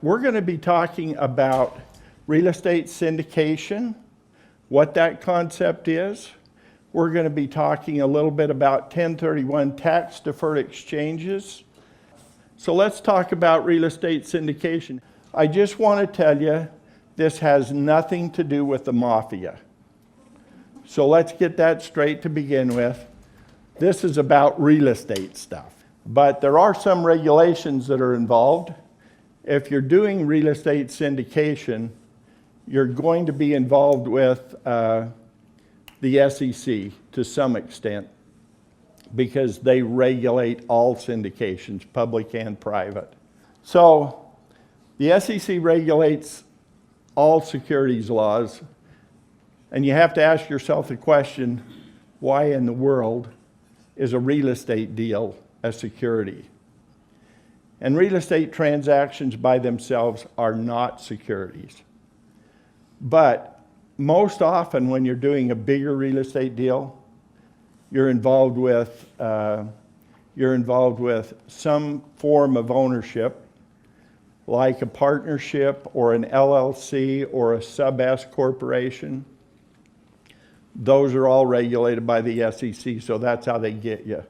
We're going to be talking about real estate syndication, what that concept is. We're going to be talking a little bit about 1031 tax deferred exchanges. So let's talk about real estate syndication. I just want to tell you, this has nothing to do with the mafia. So let's get that straight to begin with. This is about real estate stuff. But there are some regulations that are involved. If you're doing real estate syndication, you're going to be involved with the SEC to some extent because they regulate all syndications, public and private. So the SEC regulates all securities laws, and you have to ask yourself the question, why in the world is a real estate deal a security? And real estate transactions by themselves are not securities. But most often when you're doing a bigger real estate deal, you're involved with some form of ownership, like a partnership or an LLC or a sub-S corporation. Those are all regulated by the SEC, so that's how they get you.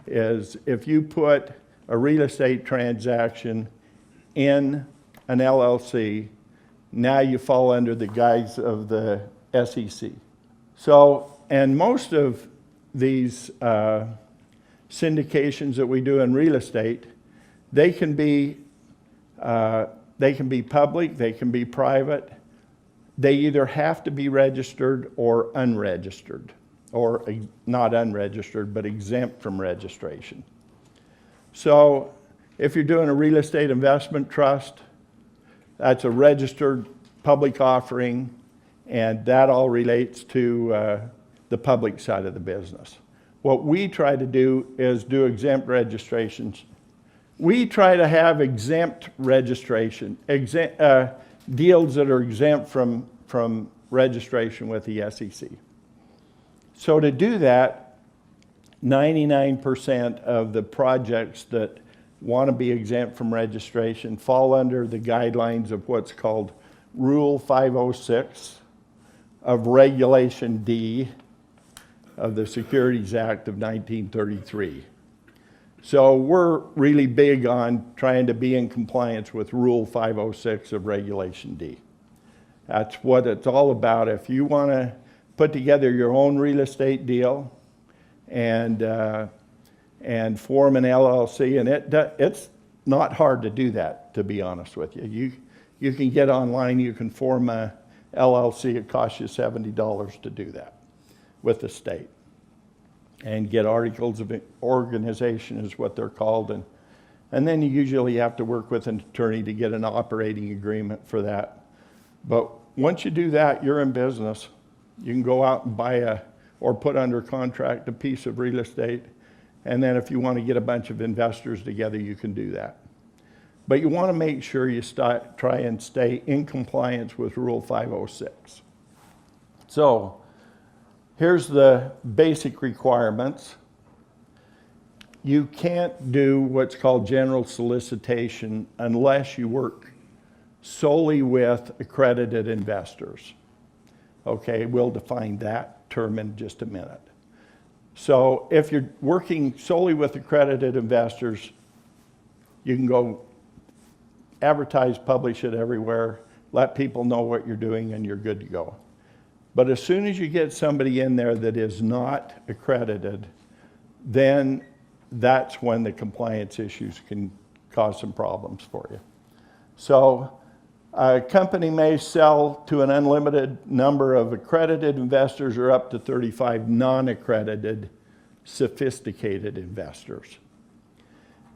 Is if you put a real estate transaction in an LLC, now you fall under the guise of the SEC. So, and most of these syndications that we do in real estate, they can be public, they can be private. They either have to be registered or unregistered, or not unregistered, but exempt from registration. So if you're doing a real estate investment trust, that's a registered public offering, and that all relates to the public side of the business. What we try to do is do exempt registrations. We try to have exempt registration, deals that are exempt from registration with the SEC. So to do that, 99% of the projects that want to be exempt from registration fall under the guidelines of what's called Rule 506 of Regulation D of the Securities Act of 1933. So we're really big on trying to be in compliance with Rule 506 of Regulation D. That's what it's all about. If you want to put together your own real estate deal and form an LLC, and it's not hard to do that, to be honest with you. You can get online, you can form a LLC, it costs you $70 to do that with the state. And get articles of organization is what they're called, and then you usually have to work with an attorney to get an operating agreement for that. But once you do that, you're in business. You can go out and buy or put under contract a piece of real estate, and then if you want to get a bunch of investors together, you can do that. But you want to make sure you try and stay in compliance with Rule 506. So here's the basic requirements. You can't do what's called general solicitation unless you work solely with accredited investors. Okay, we'll define that term in just a minute. So if you're working solely with accredited investors, you can go advertise, publish it everywhere, let people know what you're doing, and you're good to go. But as soon as you get somebody in there that is not accredited, then that's when the compliance issues can cause some problems for you. So a company may sell to an unlimited number of accredited investors or up to 35 non-accredited, sophisticated investors.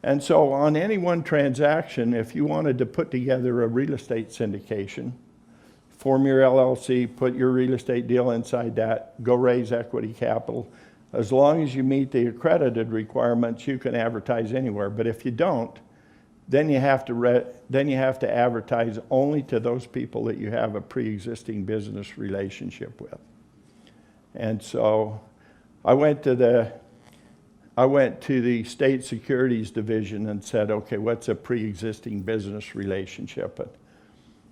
And so on any one transaction, if you wanted to put together a real estate syndication, form your LLC, put your real estate deal inside that, go raise equity capital, as long as you meet the accredited requirements, you can advertise anywhere. But if you don't, then you have to advertise only to those people that you have a pre-existing business relationship with. And so I went to I went to the state securities division and said, okay, what's a pre-existing business relationship?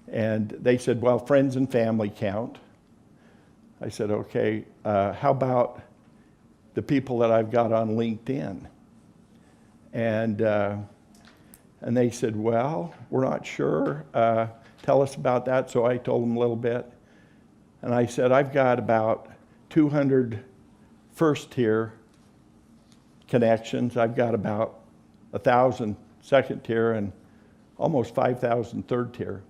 And they said, well, friends and family count. I said, okay, how about the people that I've got on LinkedIn? And they said, well, we're not sure. Tell us about that. So I told them a little bit. And I said, I've got about 200 first-tier connections. I've got about 1,000 second-tier and almost 5,000 third-tier.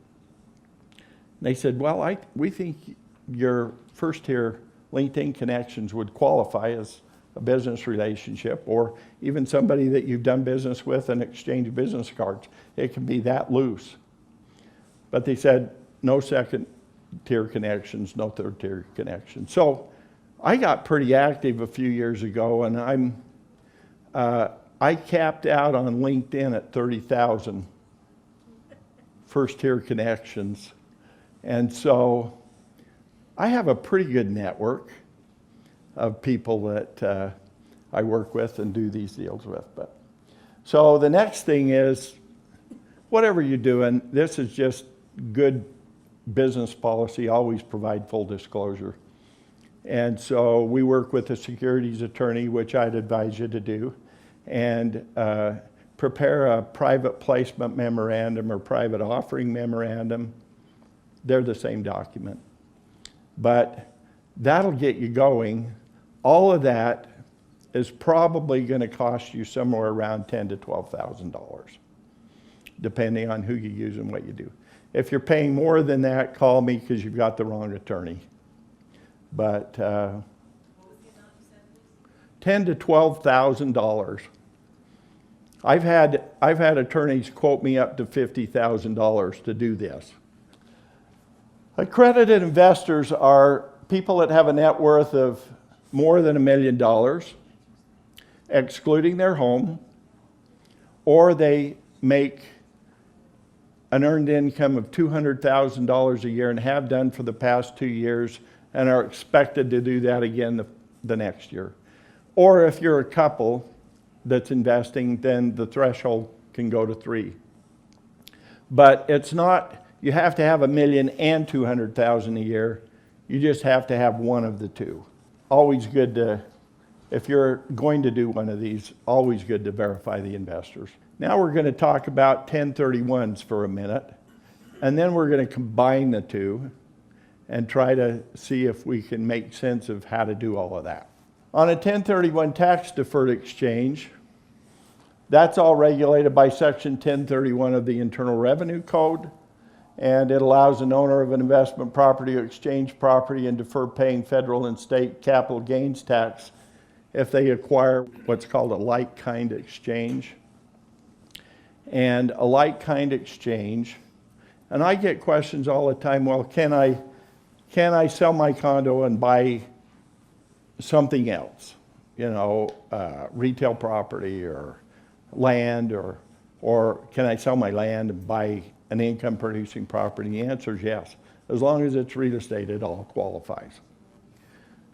They said, well, we think your first-tier LinkedIn connections would qualify as a business relationship, or even somebody that you've done business with and exchanged business cards. It can be that loose. But they said, no second-tier connections, no third-tier connections. So I got pretty active a few years ago, and I capped out on LinkedIn at 30,000 first-tier connections. And so I have a pretty good network of people that I work with and do these deals with. So the next thing is, whatever you're doing, this is just good business policy. Always provide full disclosure. And so we work with a securities attorney, which I'd advise you to do, and prepare a private placement memorandum or private offering memorandum. They're the same document. But that'll get you going. All of that is probably going to cost you somewhere around $10,000 to $12,000, depending on who you use and what you do. If you're paying more than that, call me because you've got the wrong attorney. But $10,000 to $12,000. I've had attorneys quote me up to $50,000 to do this. Accredited investors are people that have a net worth of more than $1 million, excluding their home, or they make an earned income of $200,000 a year and have done for the past 2 years and are expected to do that again the next year. Or if you're a couple that's investing, then the threshold can go to 3. But it's not, you have to have $1 million and $200,000 a year. You just have to have one of the two. Always good to, if you're going to do one of these, always good to verify the investors. Now we're going to talk about 1031s for a minute, and then we're going to combine the two and try to see if we can make sense of how to do all of that. On a 1031 tax deferred exchange, that's all regulated by Section 1031 of the Internal Revenue Code, and it allows an owner of an investment property to exchange property and defer paying federal and state capital gains tax if they acquire what's called a like-kind exchange. And a like-kind exchange, and I get questions all the time, well, can I sell my condo and buy something else? You know, retail property or land, or can I sell my land and buy an income-producing property? The answer is yes. As long as it's real estate, it all qualifies.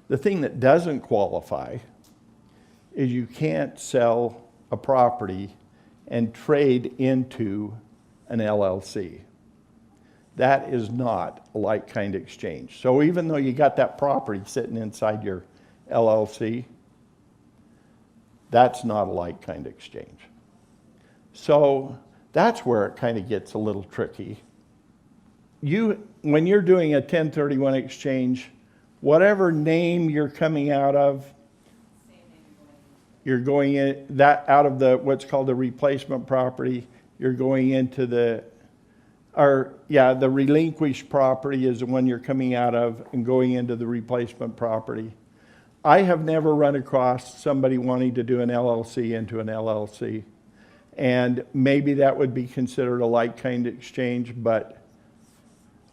The thing that doesn't qualify is you can't sell a property and trade into an LLC. That is not a like-kind exchange. So even though you got that property sitting inside your LLC, that's not a like-kind exchange. So that's where it kind of gets a little tricky. When you're doing a 1031 exchange, whatever name you're coming out of, you're going in that out of the what's called the replacement property. You're going into the relinquished property is the one you're coming out of and going into the replacement property. I have never run across somebody wanting to do an LLC into an LLC. And maybe that would be considered a like-kind exchange, but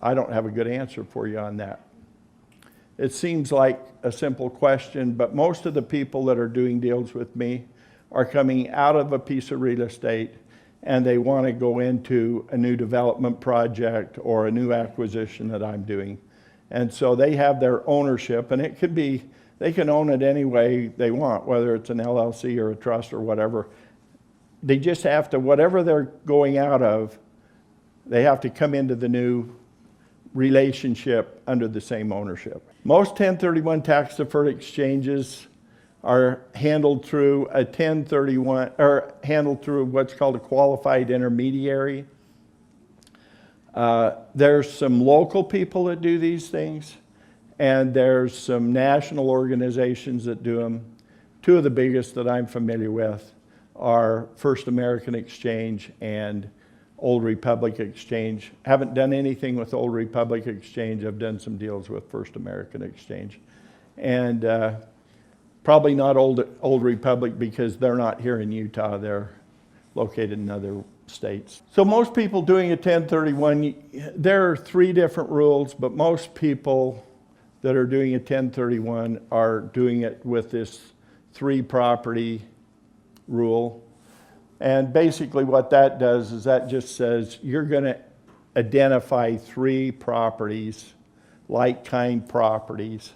I don't have a good answer for you on that. It seems like a simple question, but most of the people that are doing deals with me are coming out of a piece of real estate and they want to go into a new development project or a new acquisition that I'm doing. And so they have their ownership, and it could be They can own it any way they want, whether it's an LLC or a trust or whatever. They just have to, whatever they're going out of, they have to come into the new relationship under the same ownership. Most 1031 tax deferred exchanges are handled through a 1031, or handled through what's called a qualified intermediary. There's some local people that do these things, and there's some national organizations that do them. Two of the biggest that I'm familiar with are First American Exchange and Old Republic Exchange. Haven't done anything with Old Republic Exchange. I've done some deals with First American Exchange. And probably not Old Republic because they're not here in Utah. They're located in other states. So most people doing a 1031, there are 3 different rules, but most people that are doing a 1031 are doing it with this 3 property rule. And basically what that does is that just says you're going to identify 3 properties, like-kind properties,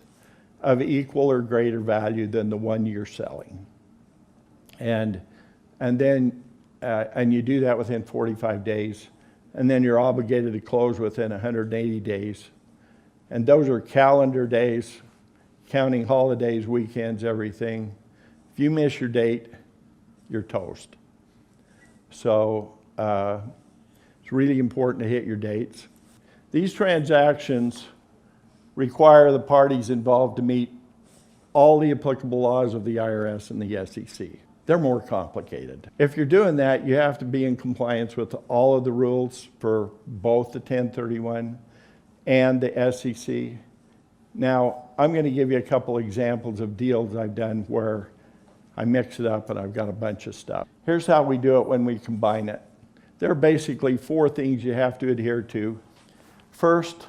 of equal or greater value than the one you're selling. And you do that within 45 days. And then you're obligated to close within 180 days. And those are calendar days, counting holidays, weekends, everything. If you miss your date, you're toast. So it's really important to hit your dates. These transactions require the parties involved to meet all the applicable laws of the IRS and the SEC. They're more complicated. If you're doing that, you have to be in compliance with all of the rules for both the 1031 and the SEC. Now, I'm going to give you a couple examples of deals I've done where I mix it up and I've got a bunch of stuff. Here's how we do it when we combine it. There are basically 4 things you have to adhere to. First,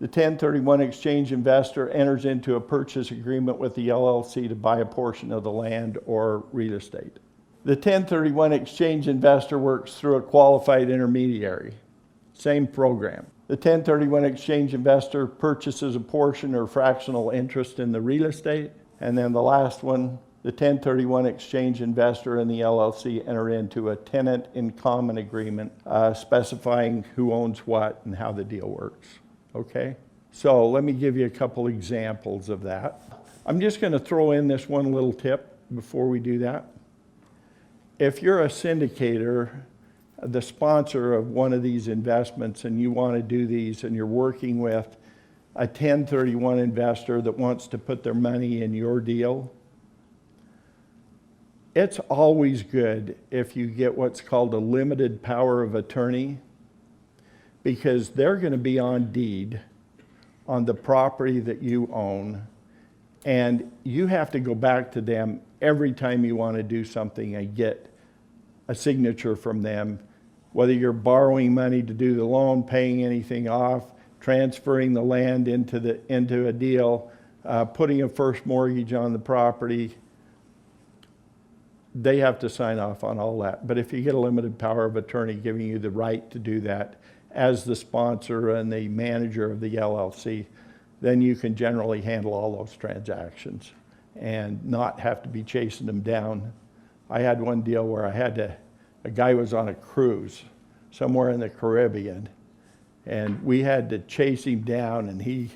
the 1031 exchange investor enters into a purchase agreement with the LLC to buy a portion of the land or real estate. The 1031 exchange investor works through a qualified intermediary. Same program. The 1031 exchange investor purchases a portion or fractional interest in the real estate. And then the last one, the 1031 exchange investor and the LLC enter into a tenant in common agreement specifying who owns what and how the deal works. Okay? So let me give you a couple examples of that. I'm just going to throw in this one little tip before we do that. If you're a syndicator, the sponsor of one of these investments, and you want to do these and you're working with a 1031 investor that wants to put their money in your deal, it's always good if you get what's called a limited power of attorney, because they're going to be on deed on the property that you own, and you have to go back to them every time you want to do something and get a signature from them, whether you're borrowing money to do the loan, paying anything off, transferring the land into a deal, putting a first mortgage on the property. They have to sign off on all that. But if you get a limited power of attorney giving you the right to do that as the sponsor and the manager of the LLC, then you can generally handle all those transactions and not have to be chasing them down. I had one deal where a guy was on a cruise somewhere in the Caribbean, and we had to chase him down, and he,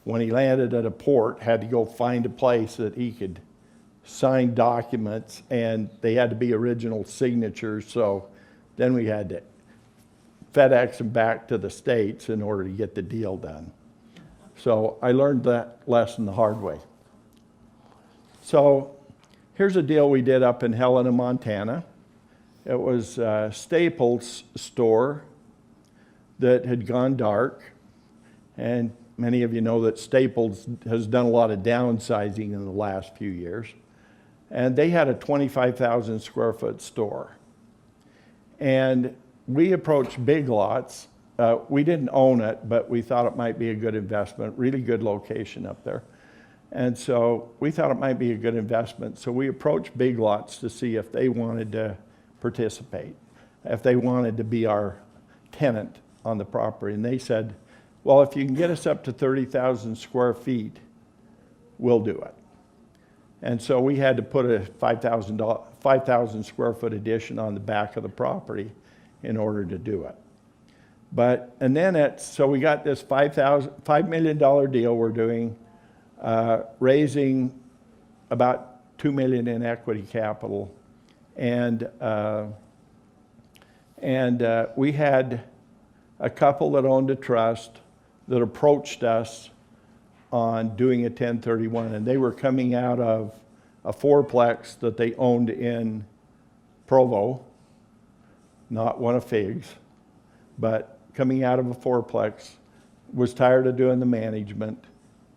when he landed at a port, had to go find a place that he could sign documents, and they had to be original signatures, so then we had to FedEx them back to the States in order to get the deal done. So I learned that lesson the hard way. So here's a deal we did up in Helena, Montana. It was a Staples store that had gone dark, and many of you know that Staples has done a lot of downsizing in the last few years. And they had a 25,000 square foot store. And we approached Big Lots. We didn't own it, but we thought it might be a good investment, really good location up there. And so we thought it might be a good investment. So we approached Big Lots to see if they wanted to participate, if they wanted to be our tenant on the property. And they said, well, if you can get us up to 30,000 square feet, we'll do it. And so we had to put a 5,000 square foot addition on the back of the property in order to do it. And then so we got this $5 million deal we're doing, raising about $2 million in equity capital. And we had a couple that owned a trust that approached us on doing a 1031, and they were coming out of a fourplex that they owned in Provo, not one of Fig's, but coming out of a fourplex, was tired of doing the management.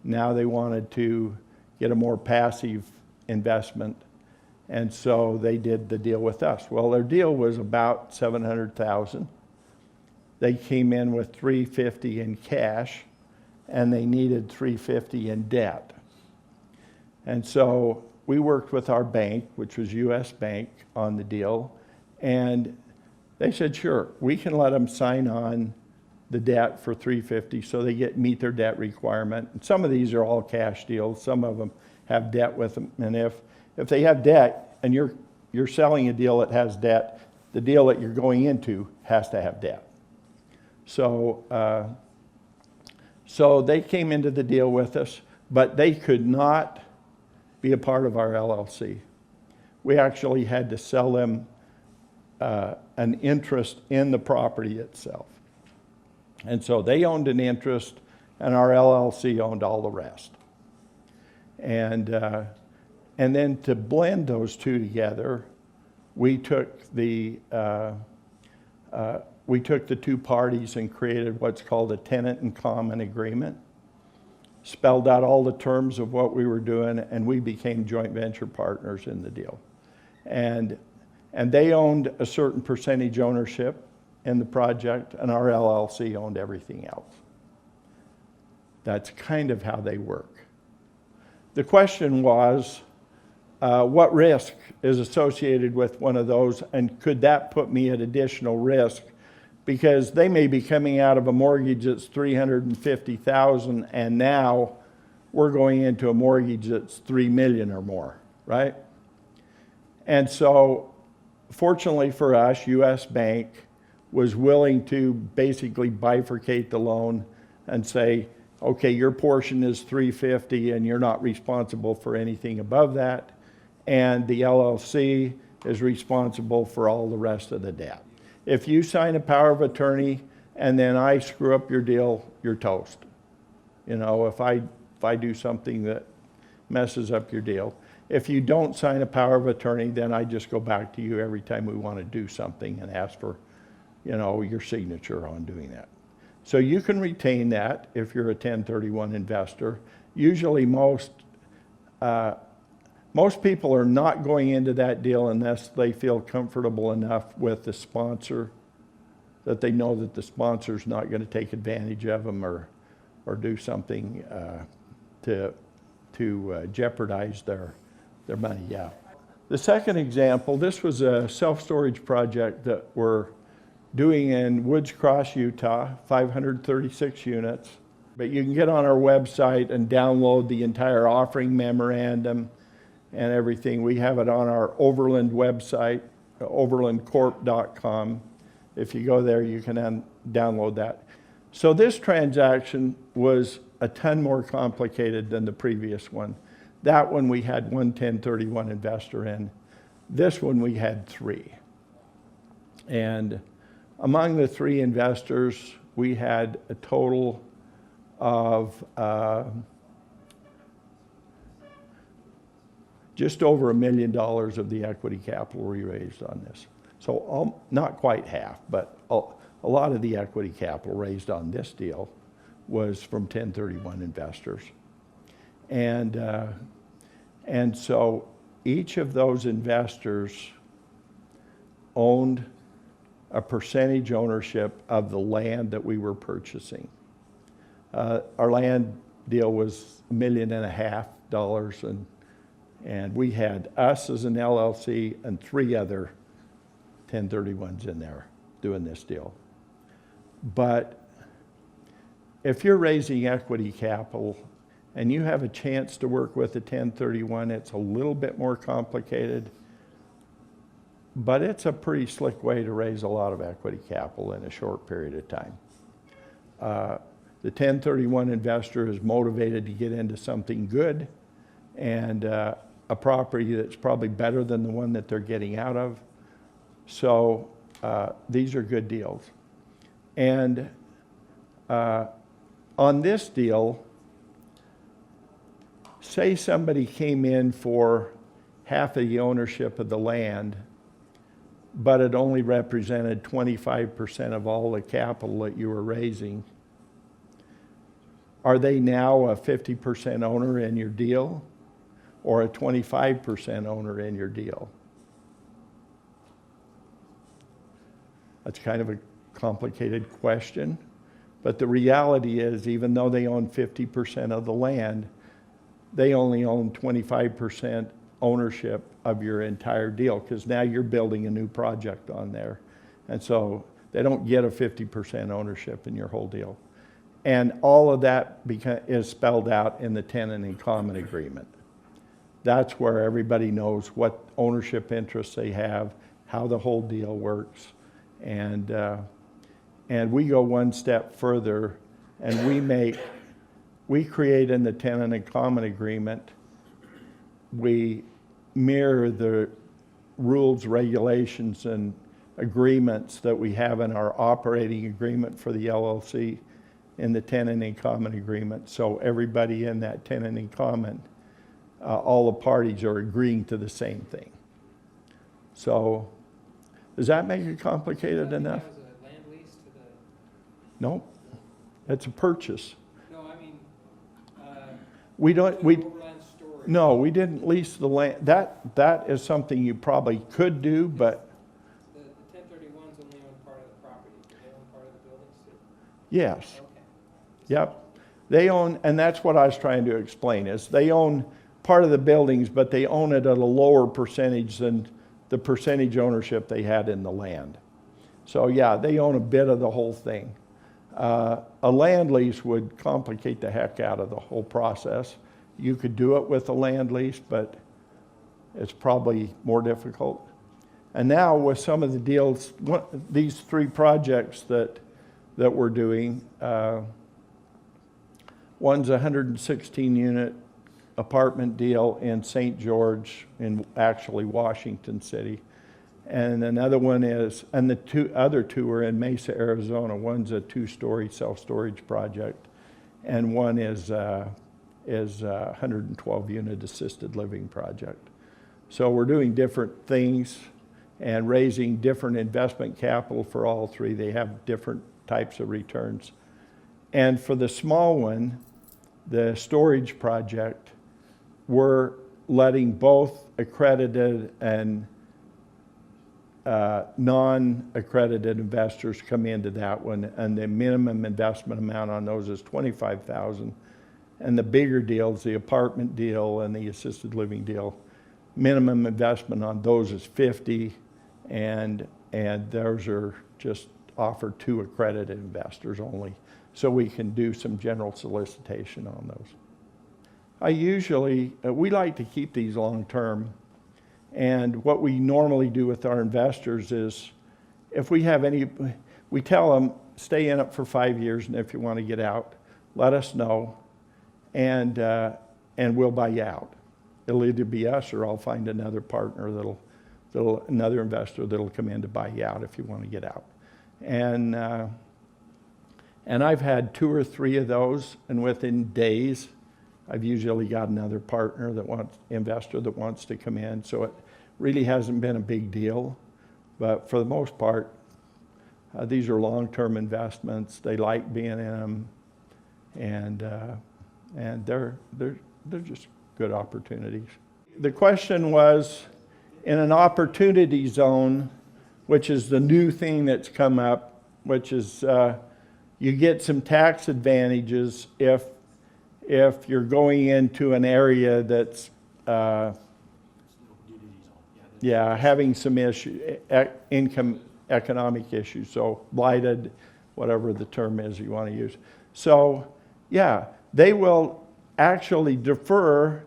Now they wanted to get a more passive investment, and so they did the deal with us. Well, their deal was about $700,000. They came in with $350 in cash, and they needed $350 in debt. And so we worked with our bank, which was US Bank, on the deal, and they said, sure, we can let them sign on the debt for $350 so they meet their debt requirement. And some of these are all cash deals. Some of them have debt with them. And if they have debt and you're selling a deal that has debt, the deal that you're going into has to have debt. So they came into the deal with us, but they could not be a part of our LLC. We actually had to sell them an interest in the property itself. And so they owned an interest, and our LLC owned all the rest. And then to blend those two together, we took the two parties and created what's called a tenant in common agreement, spelled out all the terms of what we were doing, and we became joint venture partners in the deal. And they owned a certain percentage ownership in the project, and our LLC owned everything else. That's kind of how they work. The question was, what risk is associated with one of those, and could that put me at additional risk? Because they may be coming out of a mortgage that's $350,000, and now we're going into a mortgage that's $3 million or more, right? And so, fortunately for us, US Bank was willing to basically bifurcate the loan and say, okay, your portion is $350 and you're not responsible for anything above that, and the LLC is responsible for all the rest of the debt. If you sign a power of attorney and then I screw up your deal, you're toast. You know, if I do something that messes up your deal. If you don't sign a power of attorney, then I just go back to you every time we want to do something and ask for, you know, your signature on doing that. So you can retain that if you're a 1031 investor. Usually most people are not going into that deal unless they feel comfortable enough with the sponsor that they know that the sponsor's not going to take advantage of them or do something to jeopardize their money. Yeah. The second example, this was a self-storage project that we're doing in Woods Cross, Utah, 536 units. But you can get on our website and download the entire offering memorandum and everything. We have it on our Overland website, overlandcorp.com. If you go there, you can download that. So this transaction was a ton more complicated than the previous one. That one we had one 1031 investor in. This one we had three. And among the three investors, we had a total of just over $1 million of the equity capital we raised on this. So not quite half, but a lot of the equity capital raised on this deal was from 1031 investors. And so each of those investors owned a percentage ownership of the land that we were purchasing. Our land deal was $1.5 million, and we had us as an LLC and three other 1031s in there doing this deal. But if you're raising equity capital and you have a chance to work with a 1031, it's a little bit more complicated, but it's a pretty slick way to raise a lot of equity capital in a short period of time. The 1031 investor is motivated to get into something good and a property that's probably better than the one that they're getting out of. So these are good deals. And on this deal, say somebody came in for half of the ownership of the land, but it only represented 25% of all the capital that you were raising. Are they now a 50% owner in your deal or a 25% owner in your deal? That's kind of a complicated question, but the reality is, even though they own 50% of the land, they only own 25% ownership of your entire deal, because now you're building a new project on there. And so they don't get a 50% ownership in your whole deal. And all of that is spelled out in the tenant in common agreement. That's where everybody knows what ownership interests they have, how the whole deal works. And we go one step further, and we create in the tenant in common agreement, we mirror the rules, regulations, and agreements that we have in our operating agreement for the LLC in the tenant in common agreement. So everybody in that tenant in common, all the parties are agreeing to the same thing. So does that make it complicated enough? That was a land lease to the... No, it's a purchase. No, I mean, We don't, we, overland storage. no, we didn't lease the land. That is something you probably could do, but The 1031s only own part of the property. Do they own part of the buildings too? yes. Okay. Yep. They own, and that's what I was trying to explain, is they own part of the buildings, but they own it at a lower percentage than the percentage ownership they had in the land. So yeah, they own a bit of the whole thing. A land lease would complicate the heck out of the whole process. You could do it with a land lease, but it's probably more difficult. And now with some of the deals, these three projects that we're doing, one's a 116 unit apartment deal in St. George, in actually Washington City. And another one is, and the other two are in Mesa, Arizona. One's a 2-story self-storage project, and one is a 112 unit assisted living project. So we're doing different things and raising different investment capital for all three. They have different types of returns. And for the small one, the storage project, we're letting both accredited and non-accredited investors come into that one, and the minimum investment amount on those is $25,000. And the bigger deals, the apartment deal and the assisted living deal, minimum investment on those is $50,000, and those are just offered to accredited investors only, so we can do some general solicitation on those. I usually, we like to keep these long term, and what we normally do with our investors is, if we have any, we tell them, stay in it for 5 years, and if you want to get out, let us know, and we'll buy you out. It'll either be us, or I'll find another partner another investor that'll come in to buy you out if you want to get out. And I've had 2 or 3 of those, and within days, I've usually got another partner investor that wants to come in. So it really hasn't been a big deal, but for the most part, these are long-term investments. They like being in them, and they're just good opportunities. The question was, in an opportunity zone, which is the new thing that's come up, which is you get some tax advantages if you're going into an area that's having some economic issues, so blighted, whatever the term is you want to use. So yeah, they will actually defer.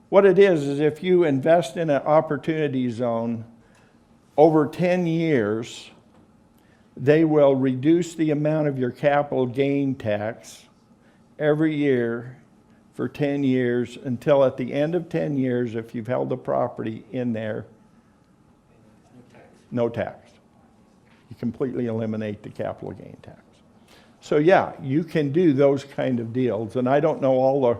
What it is if you invest in an opportunity zone over 10 years, they will reduce the amount of your capital gain tax every year for 10 years until at the end of 10 years, if you've held the property in there, no tax. You completely eliminate the capital gain tax. So yeah, you can do those kind of deals. And I don't know all the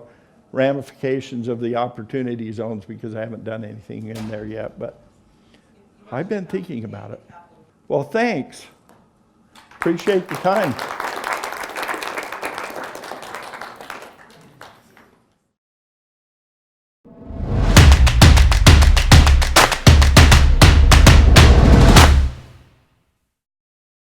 ramifications of the opportunity zones because I haven't done anything in there yet, but I've been thinking about it. Well, thanks. Appreciate the time.